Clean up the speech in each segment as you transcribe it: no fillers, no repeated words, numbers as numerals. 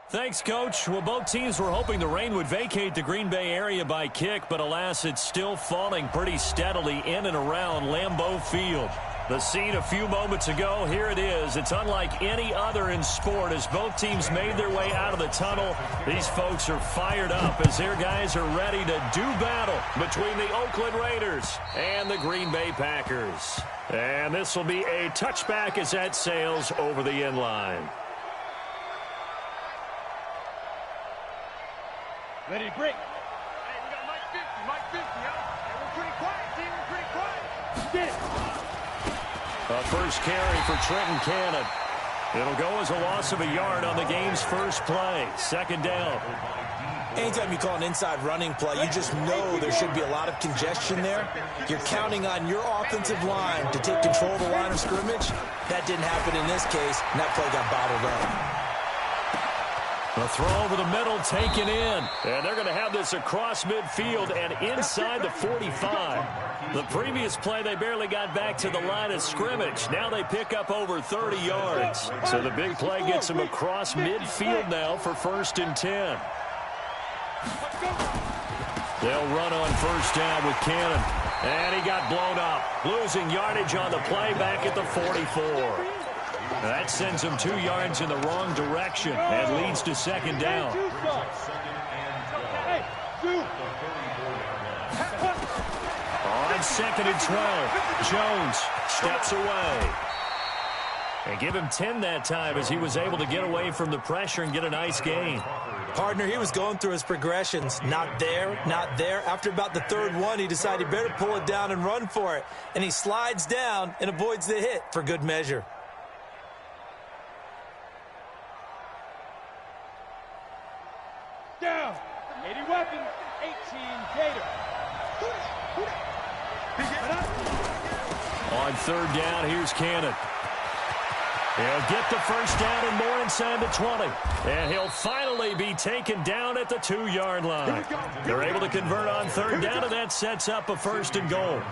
Thanks, Coach. Well, both teams were hoping the rain would vacate the Green Bay area by kick, but alas, it's still falling pretty steadily in and around Lambeau Field. The scene a few moments ago, here it is. It's unlike any other in sport as both teams made their way out of the tunnel. These folks are fired up as their guys are ready to do battle between the Oakland Raiders and the Green Bay Packers. And this will be a touchback as that sails over the end line. Ready to break. Hey, we got Mike 50, huh? Hey, we're pretty quiet, team. We're pretty quiet. Get it. A first carry for Trenton Cannon. It'll go as a loss of a yard on the game's first play. Second down. Anytime you call an inside running play, you just know there should be a lot of congestion there. You're counting on your offensive line to take control of the line of scrimmage. That didn't happen in this case, and that play got bottled up. A throw over the middle, taken in. And they're going to have this across midfield and inside the 45. The previous play, they barely got back to the line of scrimmage. Now they pick up over 30 yards. So the big play gets them across midfield now for 1st and 10. They'll run on first down with Cannon. And he got blown up. Losing yardage on the play back at the 44. That sends him 2 yards in the wrong direction and leads to second down. On 2nd and 12, Jones steps away. And give him 10 that time as he was able to get away from the pressure and get a nice gain. Partner, he was going through his progressions. Not there, not there. After about the 3rd one, he decided he better pull it down and run for it. And he slides down and avoids the hit for good measure. Down. 80 weapons. 18 Gator. On 3rd down, here's Cannon. He'll get the first down and more inside the 20. And he'll finally be taken down at the 2-yard line. They're able to convert on 3rd down, and that sets up a 1st and goal.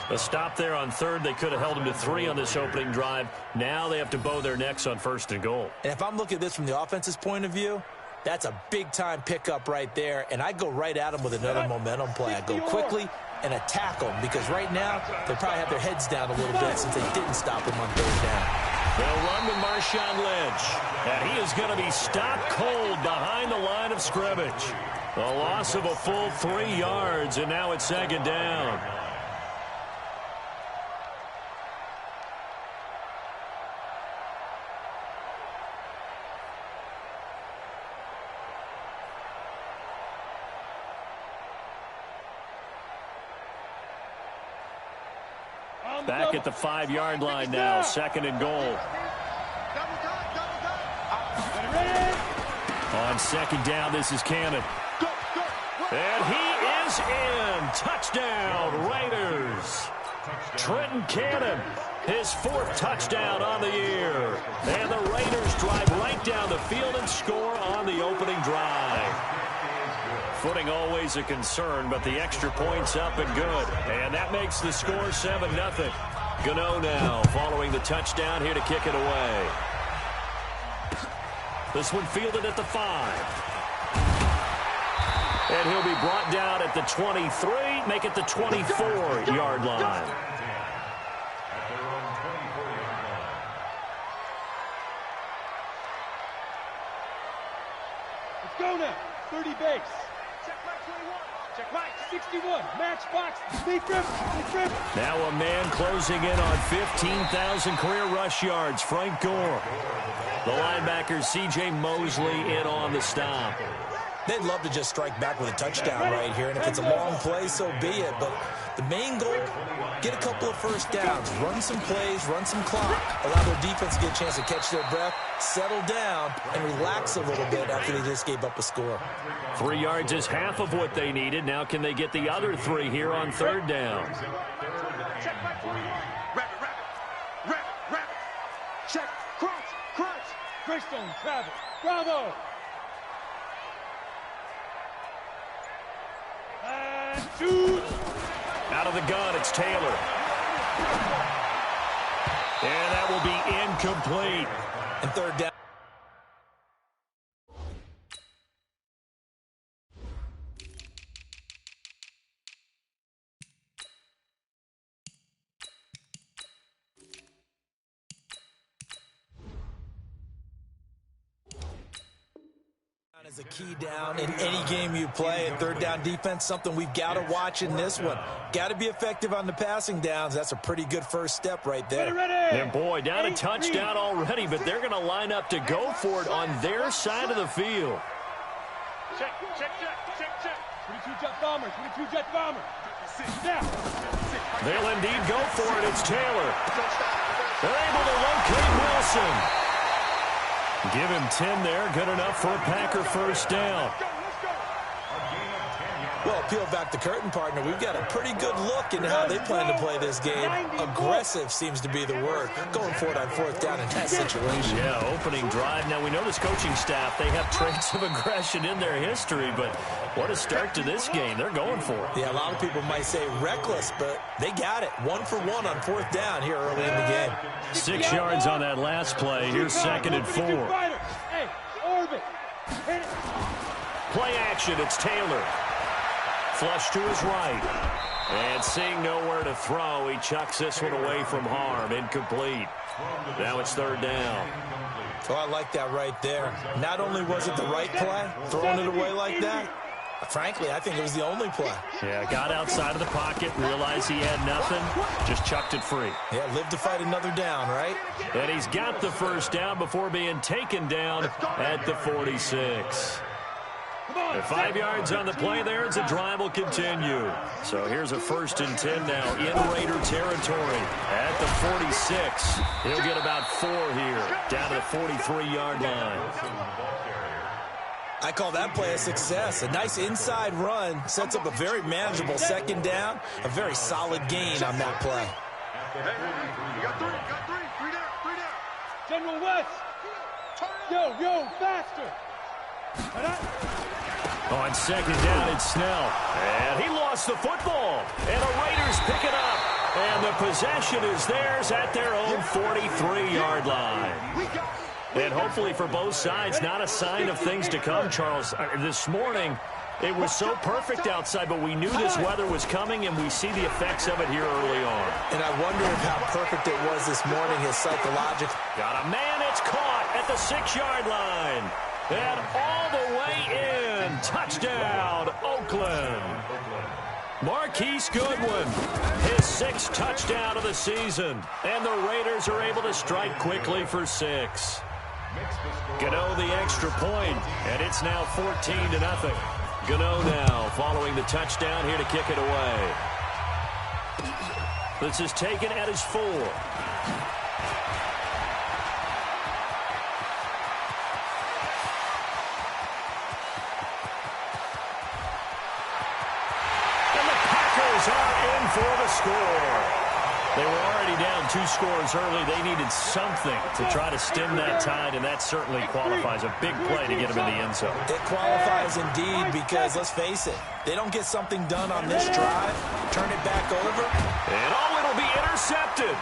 A stop there on 3rd. They could have held him to 3 on this opening drive. Now they have to bow their necks on 1st and goal. And if I'm looking at this from the offense's point of view, that's a big-time pickup right there, and I go right at them with another momentum play. I go quickly and attack them because right now they probably have their heads down a little bit since they didn't stop him on 3rd down. They'll run with Marshawn Lynch, and he is going to be stopped cold behind the line of scrimmage. A loss of a full 3 yards, and now it's 2nd down. Back at the 5-yard line now, 2nd and goal. On 2nd down, this is Cannon. And he is in. Touchdown, Raiders. Trenton Cannon, his 4th touchdown on the year. And the Raiders drive right down the field and score on the opening drive. Footing always a concern, but the extra point's up and good. And that makes the score 7-0. Gano now following the touchdown here to kick it away. This one fielded at the 5. And he'll be brought down at the 23, make it the 24-yard line. Let's go now. 30 base. Check Mike, 61, matchbox, big grip. Now a man closing in on 15,000 career rush yards, Frank Gore. The linebacker, C.J. Mosley, in on the stop. They'd love to just strike back with a touchdown right here, and if it's a long play, so be it. But the main goal, get a couple of first downs, run some plays, run some clock, allow their defense to get a chance to catch their breath, settle down, and relax a little bit after they just gave up a score. 3 yards is half of what they needed. Now can they get the other 3 here on 3rd down? Check my 21. Rapid. Check, crunch. Greystone, Travis, bravo. And shoot. Out of the gun, it's Taylor. And that will be incomplete. And 3rd down. is a key down in any game you play, and third down defense, something we've got to watch in this one. Got to be effective on the passing downs. That's a pretty good first step right there. And boy, down a touchdown already, but they're going to line up to go for it on their side of the field. Check. 22 jet bomber, 22 jet bomber. They'll indeed go for it. It's Taylor. They're able to locate Wilson. Give him 10 there. Good enough for a Packer first down. Well, peel back the curtain, partner. We've got a pretty good look into how they plan to play this game. Aggressive seems to be the word. Going for it on fourth down in that situation. Yeah, opening drive. Now, we know this coaching staff, they have traits of aggression in their history, but what a start to this game. They're going for it. Yeah, a lot of people might say reckless, but they got it. 1 for 1 on fourth down here early in the game. 6 yards on that last play. Here's 2nd and 4. Hey, orbit. Play action. It's Taylor. Flush to his right. And seeing nowhere to throw, he chucks this one away from harm. Incomplete. Now it's 3rd down. Oh, I like that right there. Not only was it the right play, throwing it away like that, frankly, I think it was the only play. Yeah, got outside of the pocket, realized he had nothing, just chucked it free. Yeah, live to fight another down, right? And he's got the first down before being taken down at the 46. And 5 yards on the play there as the drive will continue. So here's a 1st and 10 now in Raider territory at the 46. He'll get about 4 here, down to the 43-yard line. I call that play a success. A nice inside run sets up a very manageable 2nd down. A very solid gain on that play. You got three down. General West. Yo, faster. On 2nd down, it's Snell. And he lost the football. And the Raiders pick it up. And the possession is theirs at their own 43-yard line. And hopefully for both sides, not a sign of things to come, Charles. This morning, it was so perfect outside, but we knew this weather was coming, and we see the effects of it here early on. And I wonder if how perfect it was this morning, his psychological. Got a man, it's caught at the 6-yard line. And all the way in. Touchdown, Oakland. Marquise Goodwin, his 6th touchdown of the season. And the Raiders are able to strike quickly for 6. Gano the extra point, and it's now 14-0. Gano now following the touchdown here to kick it away. This is taken at his 4. Are in for the score. They were already down 2 scores early. They needed something to try to stem that tide, and that certainly qualifies. A big play to get them in the end zone. It qualifies indeed because, let's face it, they don't get something done on this drive, turn it back over. And it'll be intercepted.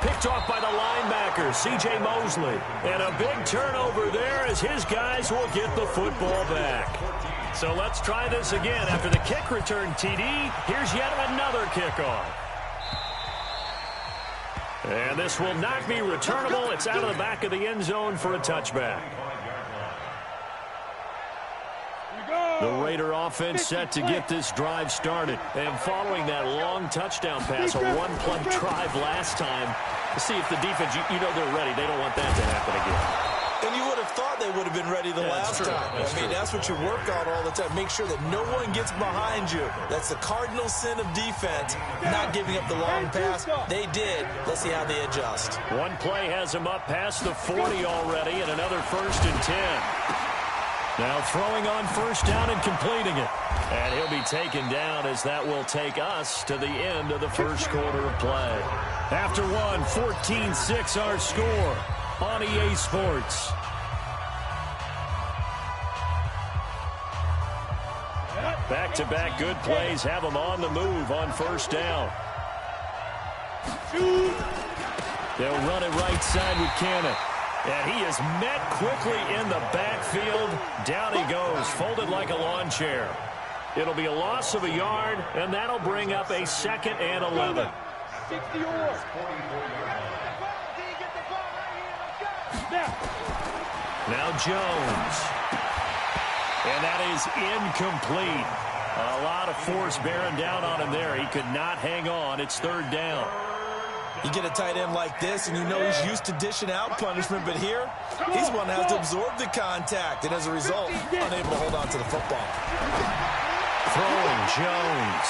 Picked off by the linebacker, C.J. Mosley. And a big turnover there as his guys will get the football back. So let's try this again. After the kick return TD, here's yet another kickoff. And this will not be returnable. It's out of the back of the end zone for a touchback. The Raider offense set to get this drive started. And following that long touchdown pass, a one-play drive last time, to see if the defense, you know they're ready. They don't want that to happen again. And you would have thought they would have been ready the last time. That's what you work on all the time. Make sure that no one gets behind you. That's the cardinal sin of defense, not giving up the long pass. They did. Let's see how they adjust. One play has him up past the 40 already, and another 1st and 10. Now throwing on 1st down and completing it. And he'll be taken down as that will take us to the end of the 1st quarter of play. After one, 14-6 our score on EA Sports. Back-to-back good plays have them on the move on 1st down. They'll run it right side with Cannon. And he is met quickly in the backfield. Down he goes, folded like a lawn chair. It'll be a loss of a yard, and that'll bring up a 2nd and 11. 60 yards. Now Jones. And that is incomplete. A lot of force bearing down on him there. He could not hang on. It's third down. You get a tight end like this, and you know he's used to dishing out punishment, but here, he's one that has to absorb the contact, and as a result, unable to hold on to the football. Throwing Jones.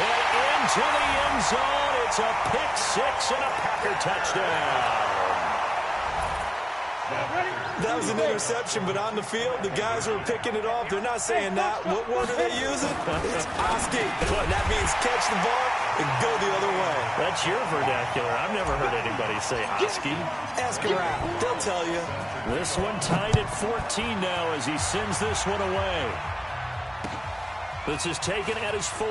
And into the end zone. It's a pick six and a Packer touchdown. That was an interception, but on the field, the guys who are picking it off, they're not saying that. What word are they using? It's Oski. And that means catch the ball and go the other way. That's your vernacular. I've never heard anybody say Oski. Ask around. They'll tell you. This one tied at 14 now as he sends this one away. This is taken at his 4.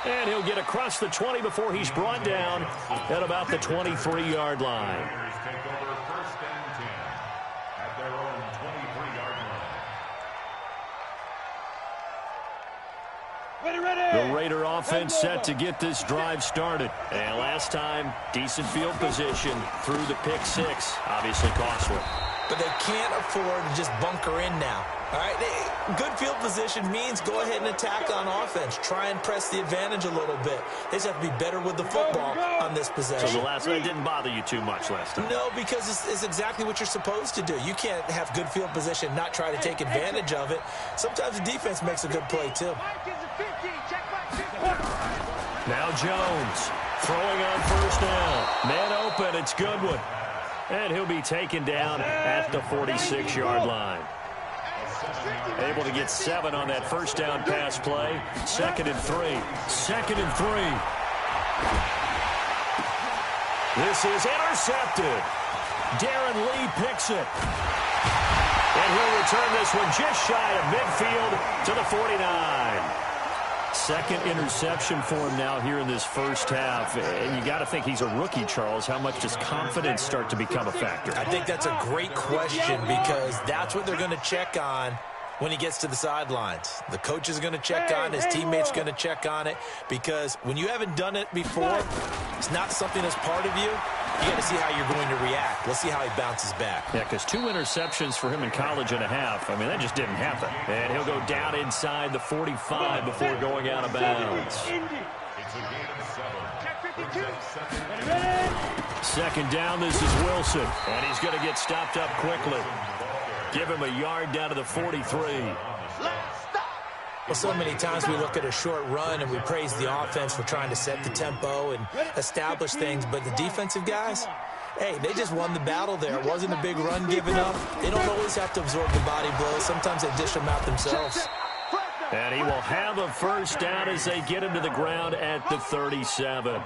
And he'll get across the 20 before he's brought down at about the 23-yard line. The Raider offense set to get this drive started. And last time, decent field position through the pick six. Obviously costly. But they can't afford to just bunker in now. All right, good field position means go ahead and attack on offense. Try and press the advantage a little bit. They just have to be better with the football on this possession. So the last one didn't bother you too much last time? No, because it's exactly what you're supposed to do. You can't have good field position, not try to take advantage of it. Sometimes the defense makes a good play, too. Now Jones throwing on first down. Man open, it's Goodwin. And he'll be taken down at the 46-yard line. Able to get 7 on that first down pass play. 2nd and 3. 2nd and 3. This is intercepted. Darren Lee picks it. And he'll return this one just shy of midfield to the 49. Second interception for him now here in this first half. And you got to think he's a rookie, Charles. How much does confidence start to become a factor? I think that's a great question because that's what they're going to check on when he gets to the sidelines. The coach is going to check on, his teammates going to check on it, because when you haven't done it before, it's not something that's part of you. You got to see how you're going to react. Let's see how he bounces back. Yeah, because 2 interceptions for him in college and a half. I mean, that just didn't happen. And he'll go down inside the 45 before going out of bounds. Second down, this is Wilson. And he's going to get stopped up quickly. Give him a yard down to the 43. Well, so many times we look at a short run and we praise the offense for trying to set the tempo and establish things, but the defensive guys, hey, they just won the battle there. It wasn't a big run given up. They don't always have to absorb the body blows. Sometimes they dish them out themselves. And he will have a first down as they get him to the ground at the 37.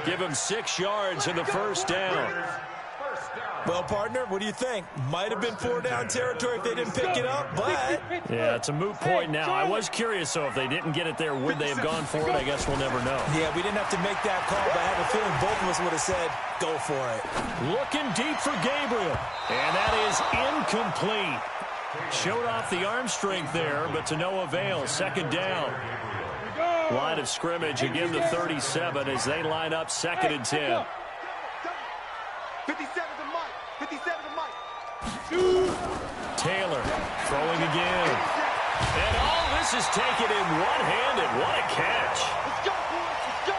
Give him 6 yards in the first down. Well, partner, what do you think? Might have been 4-down territory if they didn't pick it up, but... Yeah, it's a moot point now. I was curious, so if they didn't get it there, would they have gone for it? I guess we'll never know. Yeah, we didn't have to make that call, but I have a feeling both of us would have said, go for it. Looking deep for Gabriel. And that is incomplete. Showed off the arm strength there, but to no avail. Second down. Line of scrimmage, again the 37 as they line up 2nd and 10. 57 to Mike. 57 to Mike. Taylor throwing again. And all this is taken in one-handed. What a catch. Let's go, boys. Let's go.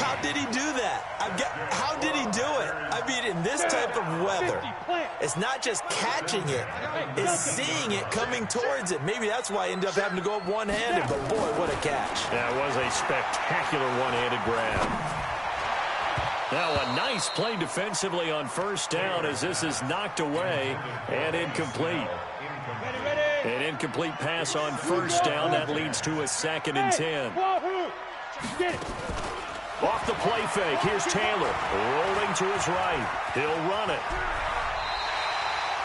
How did he do that? How did he do it? I mean, in this type of weather, it's not just catching it, it's seeing it coming towards it. Maybe that's why he ended up having to go up one-handed, but boy, what a catch. That was a spectacular one-handed grab. Now a nice play defensively on first down as this is knocked away and incomplete. An incomplete pass on first down. That leads to a 2nd and 10. Off the play fake. Here's Taylor rolling to his right. He'll run it.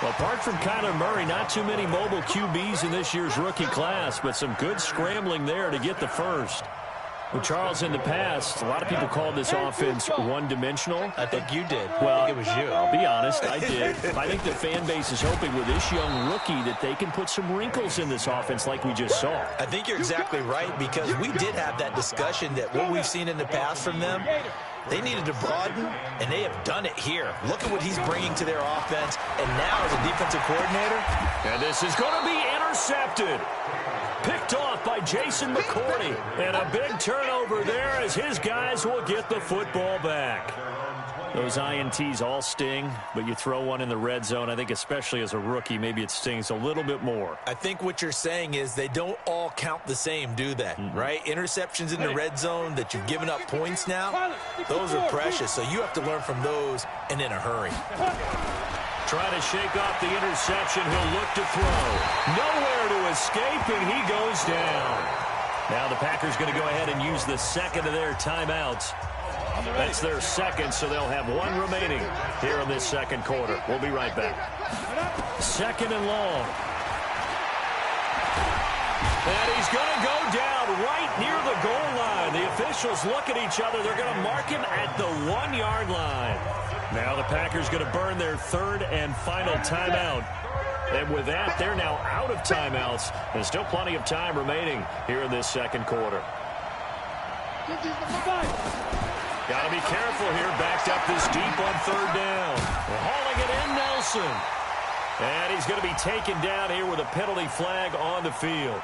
Well, apart from Kyler Murray, not too many mobile QBs in this year's rookie class, but some good scrambling there to get the first. Well, Charles, in the past, a lot of people called this offense one-dimensional. I think you did. Well, I think it was you. I'll be honest, I did. I think the fan base is hoping with this young rookie that they can put some wrinkles in this offense like we just saw. I think you're exactly right, because we did have that discussion that what we've seen in the past from them, they needed to broaden, and they have done it here. Look at what he's bringing to their offense, and now as a defensive coordinator. And this is going to be intercepted. Picked off by Jason McCourty. And a big turnover there as his guys will get the football back. Those INTs all sting, but you throw one in the red zone, I think especially as a rookie, maybe it stings a little bit more. I think what you're saying is they don't all count the same, do they? Right? Interceptions in the red zone that you've given up points now, those are precious. So you have to learn from those and in a hurry. Trying to shake off the interception. He'll look to throw. Nowhere to escape, and he goes down. Now the Packers going to go ahead and use the second of their timeouts. That's their second, so they'll have one remaining here in this second quarter. We'll be right back. Second and long. And he's going to go down right near the goal line. The officials look at each other. They're going to mark him at the 1-yard line. Now the Packers going to burn their third and final timeout. And with that, they're now out of timeouts. There's still plenty of time remaining here in this second quarter. Got to be careful here. Backed up this deep on third down. Hauling it in, Nelson. And he's going to be taken down here with a penalty flag on the field.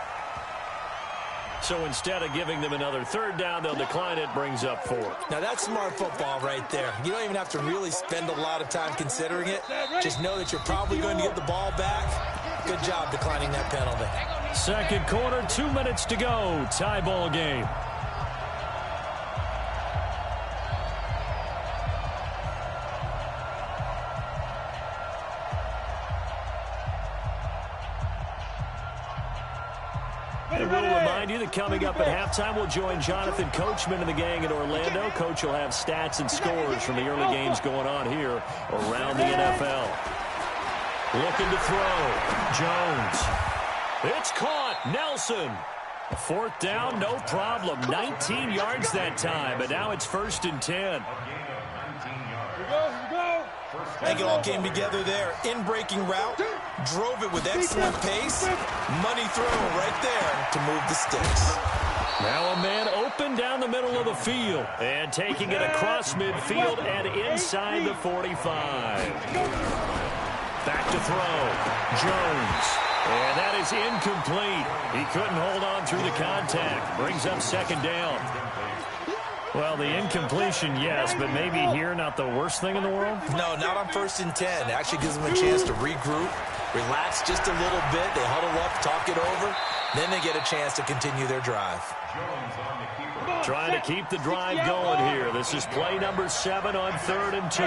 So instead of giving them another third down, they'll decline it, brings up 4. Now that's smart football right there. You don't even have to really spend a lot of time considering it. Just know that you're probably going to get the ball back. Good job declining that penalty. Second quarter, 2 minutes to go. Tie ball game. And we'll remind you that coming up at halftime, we'll join Jonathan Coachman and the gang in Orlando. Coach will have stats and scores from the early games going on here around the NFL. Looking to throw. Jones. It's caught. Nelson. Fourth down, no problem. 19 yards that time, but now it's 1st and 10. Here we go. I think it all came together there. In-breaking route, drove it with excellent pace. Money throw right there to move the sticks. Now a man open down the middle of the field. And taking it across midfield and inside the 45. Back to throw. Jones. And that is incomplete. He couldn't hold on through the contact. Brings up second down. Well, the incompletion, yes, but maybe here not the worst thing in the world? No, not on 1st and 10. Actually gives them a chance to regroup, relax just a little bit. They huddle up, talk it over. Then they get a chance to continue their drive. Trying to keep the drive going here. This is play number 7 on 3rd and 2.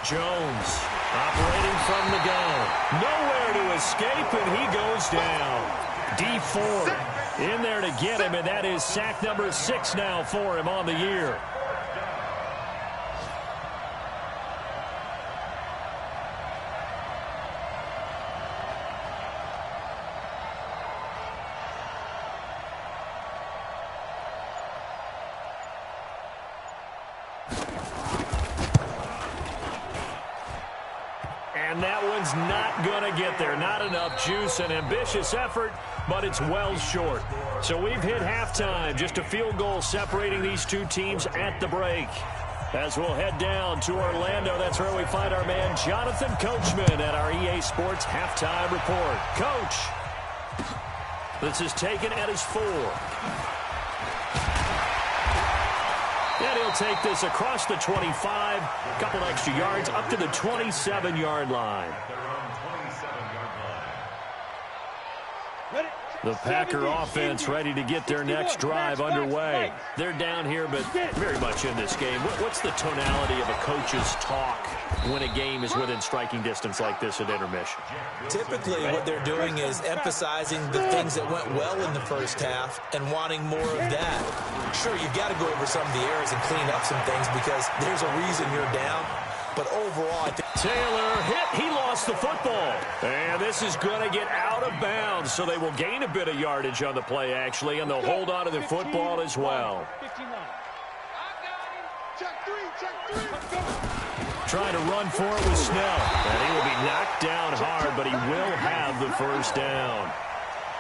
Jones operating from the gun. Nowhere to escape, and he goes down. D4 in there to get him, and that is sack number 6 now for him on the year. And that one's not going to get there. Not enough juice. An ambitious effort, but it's well short. So we've hit halftime. Just a field goal separating these two teams at the break. As we'll head down to Orlando, that's where we find our man Jonathan Coachman at our EA Sports Halftime Report. Coach, this is taken at his 4. And he'll take this across the 25, a couple extra yards, up to the 27-yard line. The Packer offense ready to get their next drive underway. They're down here, but very much in this game. What's the tonality of a coach's talk when a game is within striking distance like this at intermission? Typically, what they're doing is emphasizing the things that went well in the first half and wanting more of that. Sure, you've got to go over some of the errors and clean up some things because there's a reason you're down. But overall, I think Taylor hit. He lost the football. And this is going to get out of bounds, so they will gain a bit of yardage on the play, actually, and they'll hold on to the football as well. Trying to run for it with Snell. And he will be knocked down hard, but he will have the first down.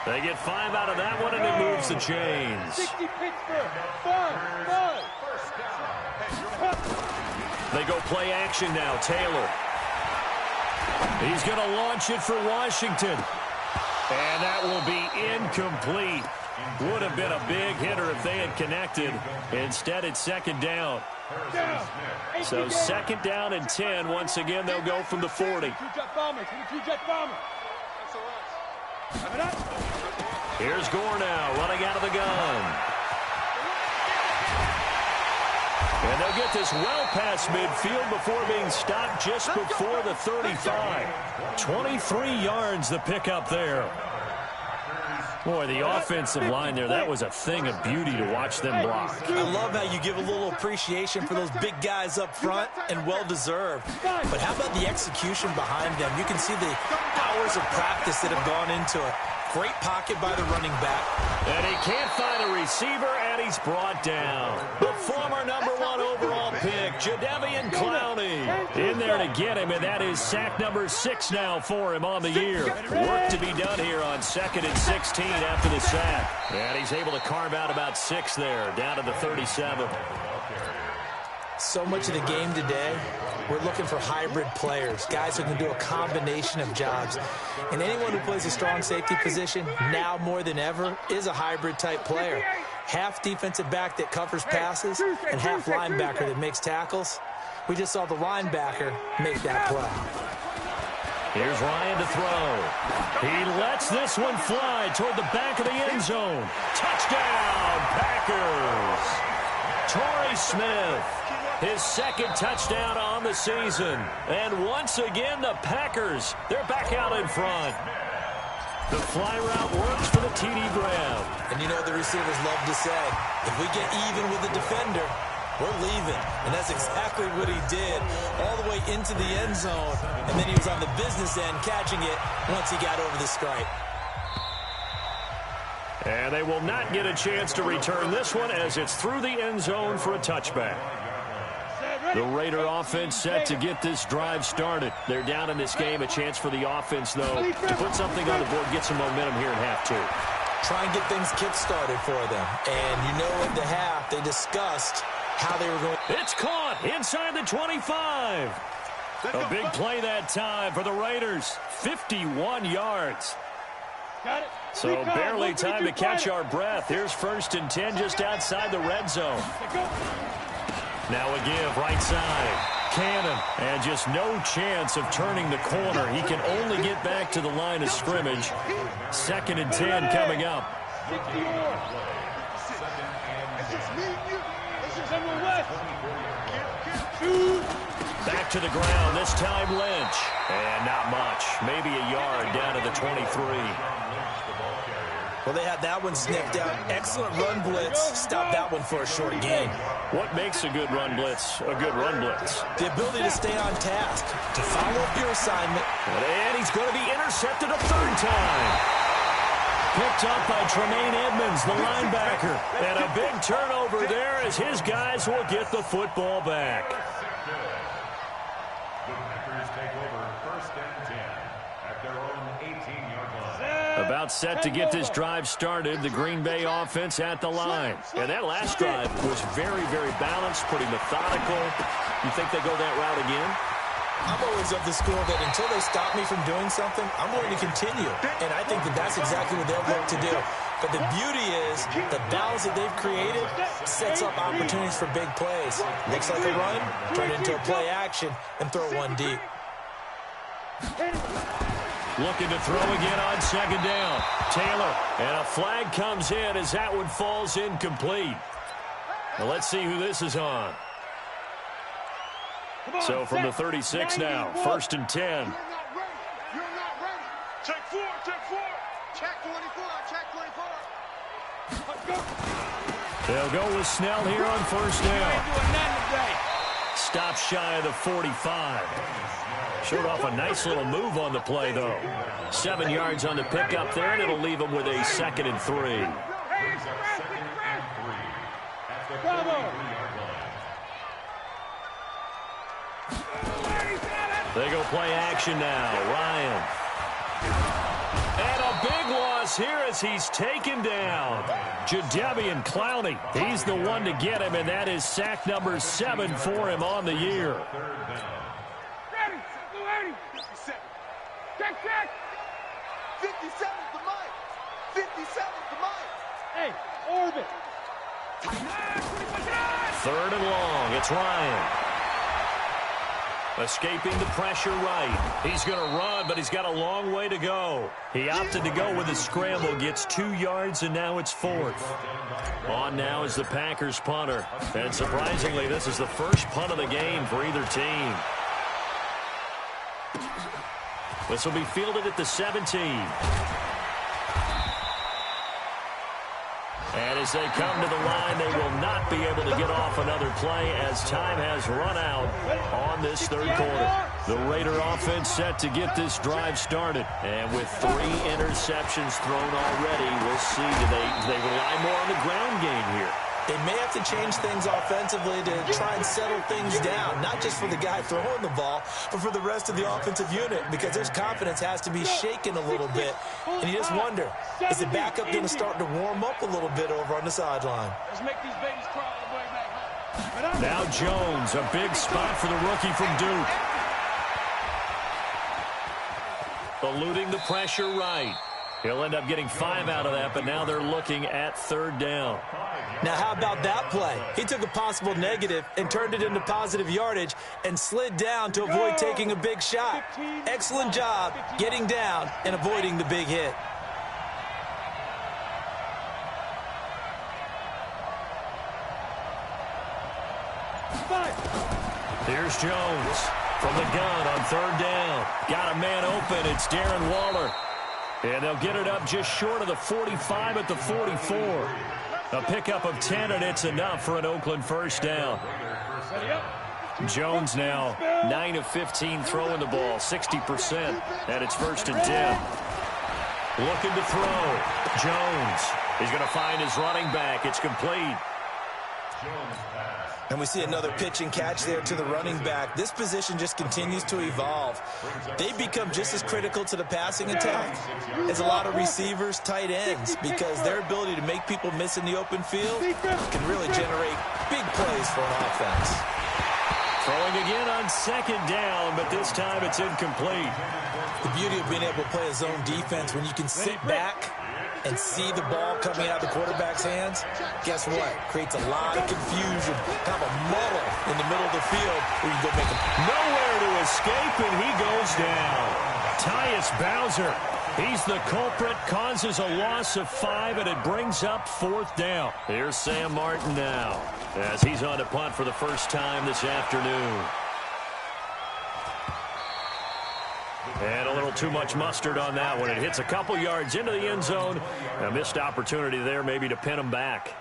They get 5 out of that one, and it moves the chains. 60 Pittsburgh. 5. They go play action now. Taylor. He's going to launch it for Washington. And that will be incomplete. Would have been a big hitter if they had connected. Instead, it's second down. So second down and 10. Once again, they'll go from the 40. Here's Gore now running out of the gun. And they'll get this well past midfield before being stopped just before the 35. 23 yards the pickup there. Boy, the offensive line there, that was a thing of beauty to watch them block. I love how you give a little appreciation for those big guys up front, and well-deserved. But how about the execution behind them? You can see the hours of practice that have gone into it. Great pocket by the running back. And he can't find a receiver, and he's brought down. The former #1 overall pick, Jadeveon Clowney, in there to get him, and that is sack number 6 now for him on the year. Work to be done here on 2nd and 16 after the sack. And he's able to carve out about 6 there, down to the 37. So much of the game today, we're looking for hybrid players, guys who can do a combination of jobs. And anyone who plays a strong safety position, now more than ever, is a hybrid type player. Half defensive back that covers passes and half linebacker that makes tackles. We just saw the linebacker make that play. Here's Ryan to throw. He lets this one fly toward the back of the end zone. Touchdown, Packers. Torrey Smith. His second touchdown on the season. And once again, the Packers, they're back out in front. The fly route works for the TD grab. And you know what the receivers love to say? If we get even with the defender, we're leaving. And that's exactly what he did, all the way into the end zone. And then he was on the business end catching it once he got over the stripe. And they will not get a chance to return this one as it's through the end zone for a touchback. The Raider offense set to get this drive started. They're down in this game. A chance for the offense, though, to put something on the board, get some momentum here in half 2. Try and get things kick-started for them. And you know at the half, they discussed how they were going. It's caught inside the 25. A big play that time for the Raiders. 51 yards. So barely time to catch our breath. Here's 1st and 10 just outside the red zone. Now a give right side. Cannon, and just no chance of turning the corner. He can only get back to the line of scrimmage. 2nd and 10 coming up. Back to the ground, this time Lynch. And not much, maybe a yard down to the 23. Well, they had that one sniffed out. Excellent run blitz. Stop that one for a short gain. What makes a good run blitz a good run blitz? The ability to stay on task, to follow up your assignment. And he's going to be intercepted a 3rd time. Picked up by Tremaine Edmonds, the linebacker. And a big turnover there as his guys will get the football back. About set to get this drive started, the Green Bay offense at the line. And that last drive was very, very balanced, pretty methodical. You think they go that route again? I'm always of the school that until they stop me from doing something, I'm going to continue. And I think that that's exactly what they'll look to do. But the beauty is the balance that they've created sets up opportunities for big plays. Looks like a run, turn it into a play action, and throw one deep. Looking to throw again on 2nd down. Taylor, and a flag comes in as that one falls incomplete. Now let's see who this is on. So from the 36 now, 1st and 10. You're not ready. Check 4. Check 24. Check 24. They'll go with Snell here on 1st down. Stop shy of the 45. Showed off a nice little move on the play, though. 7 yards on the pickup there, and it'll leave him with a 2nd and 3. They go play action now. Ryan. And a big loss here as he's taken down. Jadeveon Clowney. He's the one to get him, and that is sack number 7 for him on the year. Ready. 57. Check. 57's the mic. 57's the mic. Hey, orbit. 3rd and long. It's Ryan. Escaping the pressure right. He's going to run, but he's got a long way to go. He opted to go with a scramble, gets 2 yards, and now it's 4th. On now is the Packers punter. And surprisingly, this is the first punt of the game for either team. This will be fielded at the 17. And as they come to the line, they will not be able to get off another play as time has run out on this 3rd quarter. The Raider offense set to get this drive started. And with 3 interceptions thrown already, we'll see. Do they rely more on the ground game here? They may have to change things offensively to try and settle things down, not just for the guy throwing the ball, but for the rest of the offensive unit, because his confidence has to be shaken a little bit. And you just wonder, is the backup going to start to warm up a little bit over on the sideline? Let's make these babies crawl all the way back home. Now Jones, a big spot for the rookie from Duke. Eluding the pressure right. He'll end up getting 5 out of that, but now they're looking at 3rd down. Now, how about that play? He took a possible negative and turned it into positive yardage and slid down to avoid taking a big shot. Excellent job getting down and avoiding the big hit. Here's Jones from the gun on 3rd down. Got a man open. It's Darren Waller. And they'll get it up just short of the 45 at the 44. A pickup of 10, and it's enough for an Oakland 1st down. Jones now 9 of 15 throwing the ball, 60%, and it's 1st and 10. Looking to throw. Jones. He's going to find his running back. It's complete. And we see another pitch and catch there to the running back. This position just continues to evolve. They become just as critical to the passing attack as a lot of receivers, tight ends, because their ability to make people miss in the open field can really generate big plays for an offense. Throwing again on 2nd down, but this time it's incomplete. The beauty of being able to play a zone defense when you can sit back and see the ball coming out of the quarterback's hands, guess what? Creates a lot of confusion, kind of a muddle in the middle of the field where you go make a... Nowhere to escape, and he goes down. Tyus Bowser, he's the culprit, causes a loss of 5, and it brings up 4th down. Here's Sam Martin now as he's on to punt for the first time this afternoon. And a little too much mustard on that one. It hits a couple yards into the end zone. A missed opportunity there maybe to pin him back.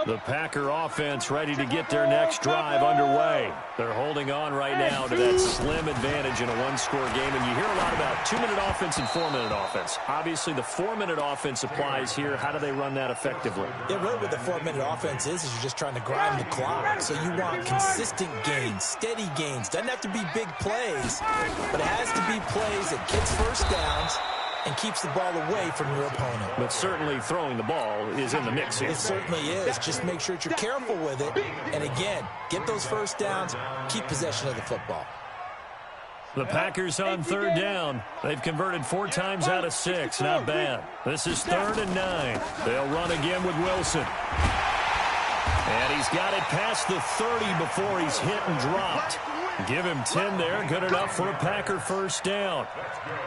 The Packer offense ready to get their next drive underway. They're holding on right now to that slim advantage in a one-score game. And you hear a lot about 2-minute offense and 4-minute offense. Obviously, the 4-minute offense applies here. How do they run that effectively? Yeah, really what the 4-minute offense is you're just trying to grind the clock. So you want consistent gains, steady gains. Doesn't have to be big plays, but it has to be plays that gets first downs and keeps the ball away from your opponent. But certainly throwing the ball is in the mix here. It certainly is. Just make sure that you're careful with it. And again, get those first downs, keep possession of the football. The Packers on 3rd down. They've converted 4 times out of 6. Not bad. This is 3rd and 9. They'll run again with Wilson. And he's got it past the 30 before he's hit and dropped. Give him 10 there. Good enough for a Packer first down.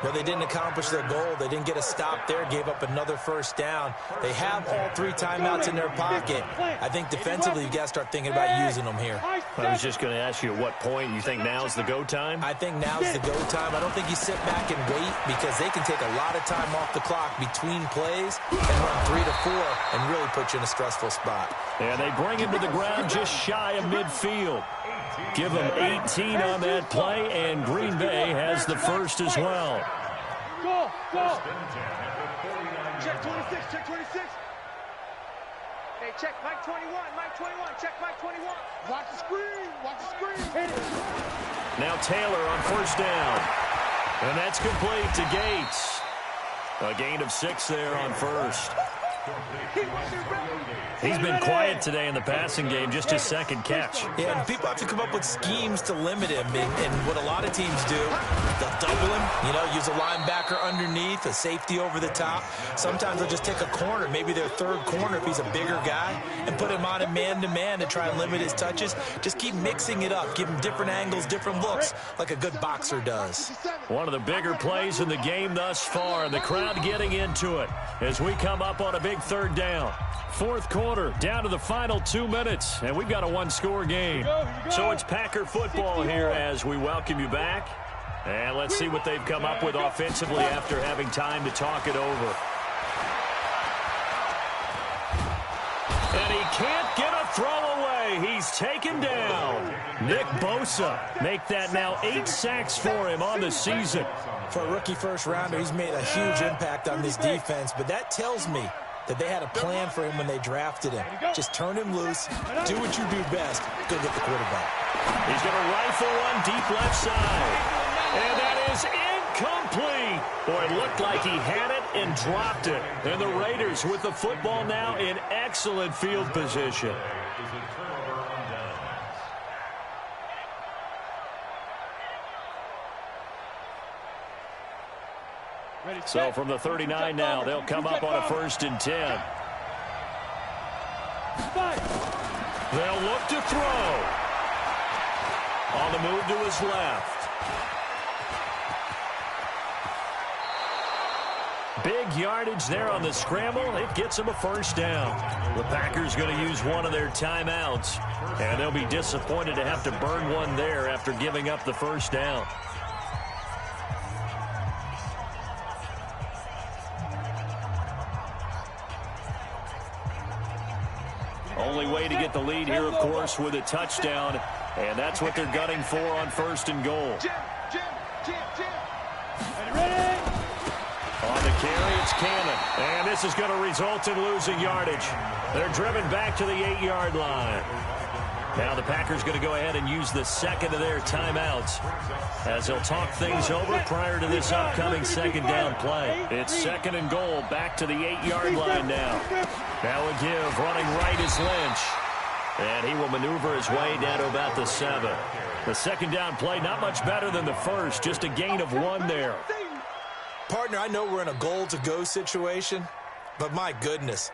Well, they didn't accomplish their goal. They didn't get a stop there. Gave up another first down. They have all 3 timeouts in their pocket. I think defensively, you've got to start thinking about using them here. I was just going to ask you at what point you think now's the go time? I think now's the go time. I don't think you sit back and wait because they can take a lot of time off the clock between plays and run 3 to 4 and really put you in a stressful spot. And they bring him to the ground just shy of midfield. Give him 18 on that play, and Green Bay has the first as well. Go, go. Check 26, check 26. Hey, check Mike 21, Mike 21, check Mike 21. Watch the screen, watch the screen. Hit it. Now Taylor on first down. And that's complete to Gates. A gain of 6 there on first. He's been quiet today in the passing game, just his second catch. Yeah, and people have to come up with schemes to limit him. And what a lot of teams do, they'll double him, use a linebacker underneath, a safety over the top. Sometimes they'll just take a corner, maybe their third corner if he's a bigger guy, and put him on a man-to-man to try and limit his touches. Just keep mixing it up, give him different angles, different looks, like a good boxer does. One of the bigger plays in the game thus far, and the crowd getting into it as we come up on a big third down. Fourth quarter, down to the final 2 minutes, and we've got a one-score game. So it's Packer football here as we welcome you back. And let's see what they've come up with offensively after having time to talk it over. And he can't get a throw away. He's taken down. Nick Bosa make that now 8 sacks for him on the season. For a rookie first-rounder, he's made a huge impact on this defense, but that tells me that they had a plan for him when they drafted him. Just turn him loose, do what you do best, go get the quarterback. He's going to rifle one deep left side. And that is incomplete. Boy, it looked like he had it and dropped it. And the Raiders with the football now in excellent field position. So from the 39 now, they'll come up on a 1st and 10. They'll look to throw. On the move to his left. Big yardage there on the scramble. It gets him a first down. The Packers going to use one of their timeouts. And they'll be disappointed to have to burn one there after giving up the first down. Only way to get the lead here, of course, with a touchdown. And that's what they're gunning for on 1st and goal. On the carry, it's Cannon. And this is going to result in losing yardage. They're driven back to the 8-yard line. Now the Packers going to go ahead and use the second of their timeouts as they'll talk things over prior to this upcoming second down play. It's 2nd and goal, back to the 8-yard line now. Now a give, running right is Lynch. And he will maneuver his way down to about the 7. The second down play, not much better than the first, just a gain of 1 there. Partner, I know we're in a goal-to-go situation, but my goodness.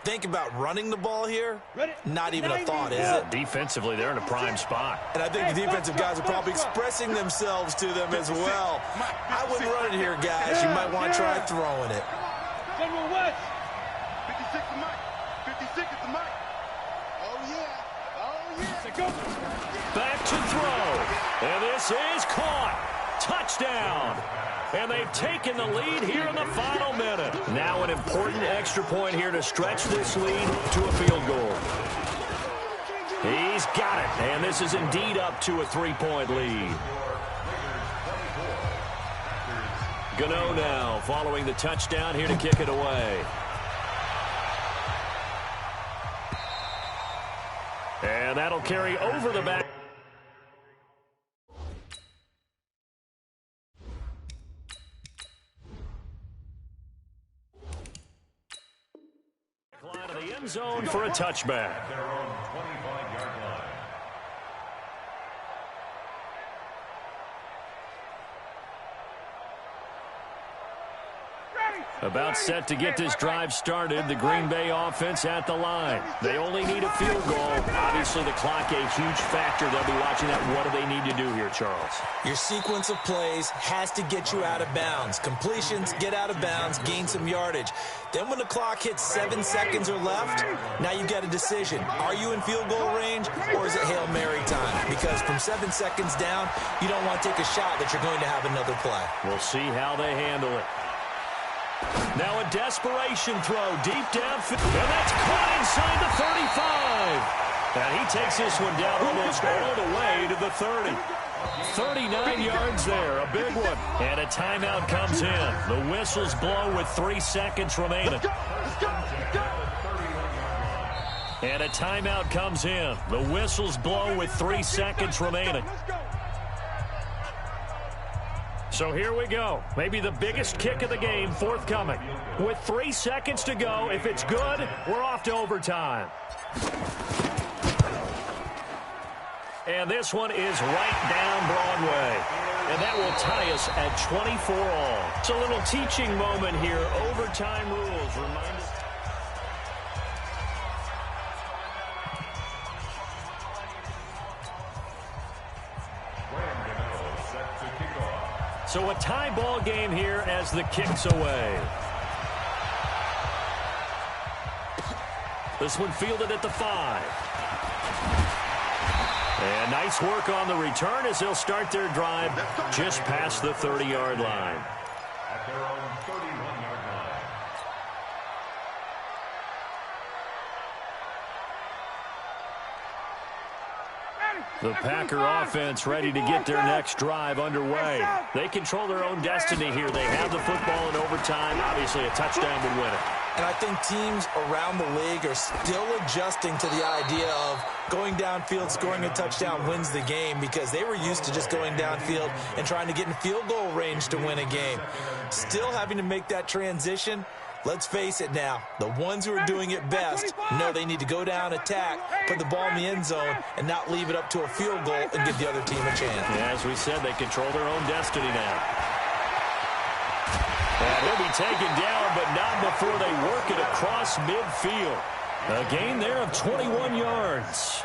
Think about running the ball here. Not even a thought, is it? Defensively, they're in a prime spot. And I think the defensive guys are probably expressing themselves to them as well. I wouldn't run it here, guys. You might want to try throwing it. 56 to Mike. 56 is the Mike. Oh, yeah. Oh, yeah. Back to throw. And this is caught. Touchdown. And they've taken the lead here in the final minute. Now an important extra point here to stretch this lead to a field goal. He's got it. And this is indeed up to a 3-point lead. Gano now following the touchdown here to kick it away. And that'll carry over the back. Line of the end zone for a touchback. About set to get this drive started. The Green Bay offense at the line. They only need a field goal. Obviously, the clock a huge factor. They'll be watching that. What do they need to do here, Charles? Your sequence of plays has to get you out of bounds. Completions, get out of bounds, gain some yardage. Then when the clock hits 7 seconds or left, now you've got a decision. Are you in field goal range, or is it Hail Mary time? Because from 7 seconds down, you don't want to take a shot that you're going to have another play. We'll see how they handle it. Now a desperation throw deep downfield. And that's caught inside the 35. And he takes this one down almost all the way to the 30. 39 yards there, a big one. And a timeout comes in. The whistles blow with 3 seconds remaining. And a timeout comes in. The whistles blow with 3 seconds remaining. So here we go. Maybe the biggest kick of the game forthcoming. With 3 seconds to go, if it's good, we're off to overtime. And this one is right down Broadway. And that will tie us at 24 all. It's a little teaching moment here. Overtime rules. Remind us. So a tie ball game here as the kick's away. This one fielded at the 5. And nice work on the return as they'll start their drive just past the 30-yard line. At their own 31-yard line. The Packer offense ready to get their next drive underway. They control their own destiny here. They have the football in overtime. Obviously, a touchdown would win it. And I think teams around the league are still adjusting to the idea of going downfield, scoring a touchdown wins the game, because they were used to just going downfield and trying to get in field goal range to win a game. Still having to make that transition. Let's face it now, the ones who are doing it best know they need to go down, attack, put the ball in the end zone, and not leave it up to a field goal and give the other team a chance. Yeah, as we said, they control their own destiny now. And he'll be taken down, but not before they work it across midfield. A gain there of 21 yards.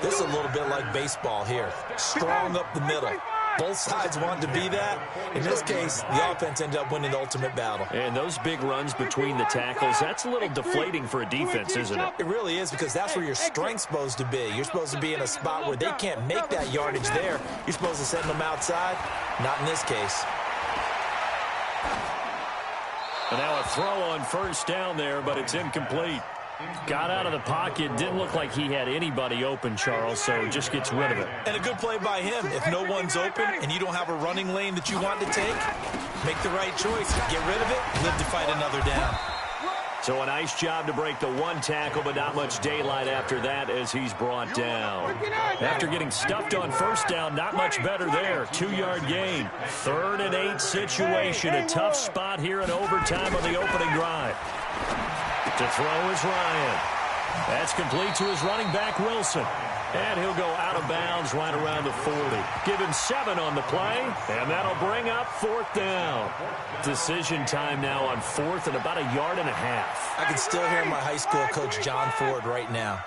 This is a little bit like baseball here. Strong up the middle. Both sides want to be that. In this case, the offense ended up winning the ultimate battle. And those big runs between the tackles, that's a little deflating for a defense, isn't it? It really is, because that's where your strength's supposed to be. You're supposed to be in a spot where they can't make that yardage there. You're supposed to send them outside. Not in this case. And now a throw on first down there, but it's incomplete. Got out of the pocket. Didn't look like he had anybody open, Charles, so just gets rid of it. And a good play by him. If no one's open and you don't have a running lane that you want to take, make the right choice. Get rid of it. Live to fight another down. So a nice job to break the one tackle, but not much daylight after that as he's brought down. After getting stuffed on first down, not much better there. 2-yard gain. 3rd and 8 situation. A tough spot here in overtime on the opening drive. To throw is Ryan. That's complete to his running back, Wilson. And he'll go out of bounds right around the 40. Give him 7 on the play, and that'll bring up 4th down. Decision time now on 4th and about 1.5 yards. I can still hear my high school coach, John Ford, right now.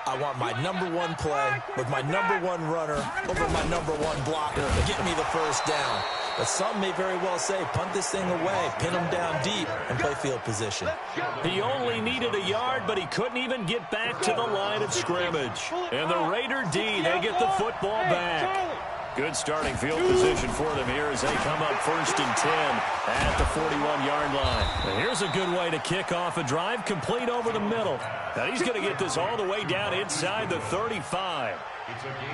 I want my #1 play with my #1 runner over my #1 blocker to get me the first down. But some may very well say, punt this thing away, pin them down deep, and play field position. He only needed 1 yard, but he couldn't even get back to the line of scrimmage. And the Raider D, they get the football back. Good starting field position for them here as they come up 1st and 10 at the 41-yard line. And here's a good way to kick off a drive, complete over the middle. Now he's going to get this all the way down inside the 35.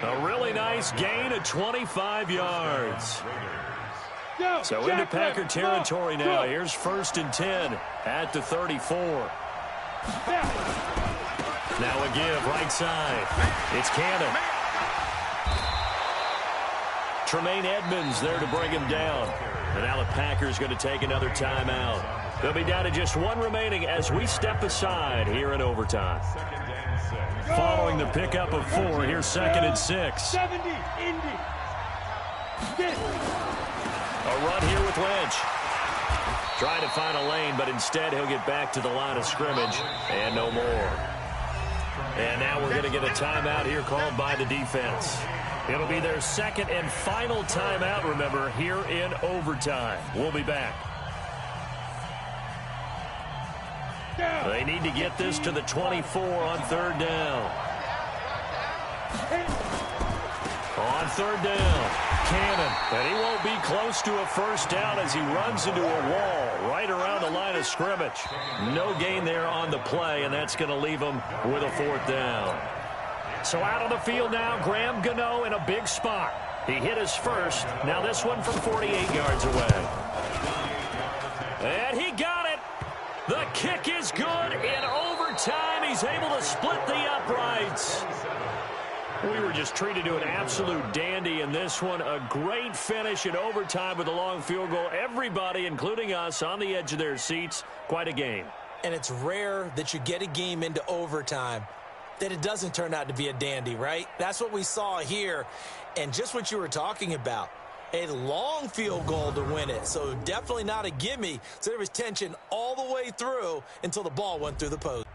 A really nice gain of 25 yards. So into Packer territory now. Here's 1st and 10 at the 34. Now a give right side. It's Cannon. Tremaine Edmonds there to bring him down. And now the Packers going to take another timeout. They'll be down to just 1 remaining as we step aside here in overtime. Following the pickup of 4, here's 2nd and 6. 70, Indy. A run here with Lynch. Trying to find a lane, but instead he'll get back to the line of scrimmage and no more. And now we're going to get a timeout here called by the defense. It'll be their second and final timeout, remember, here in overtime. We'll be back. They need to get this to the 24 on third down. On third down, Cannon. And he won't be close to a first down as he runs into a wall right around the line of scrimmage. No gain there on the play, and that's going to leave him with a fourth down. So out on the field now, Graham Gano in a big spot. He hit his first. Now this one from 48 yards away. And he got it. The kick is good in overtime. He's able to split the uprights. We were just treated to an absolute dandy in this one. A great finish in overtime with a long field goal. Everybody, including us, on the edge of their seats. Quite a game. And it's rare that you get a game into overtime that it doesn't turn out to be a dandy, right? That's what we saw here. And just what you were talking about, a long field goal to win it. So definitely not a gimme. So there was tension all the way through until the ball went through the post.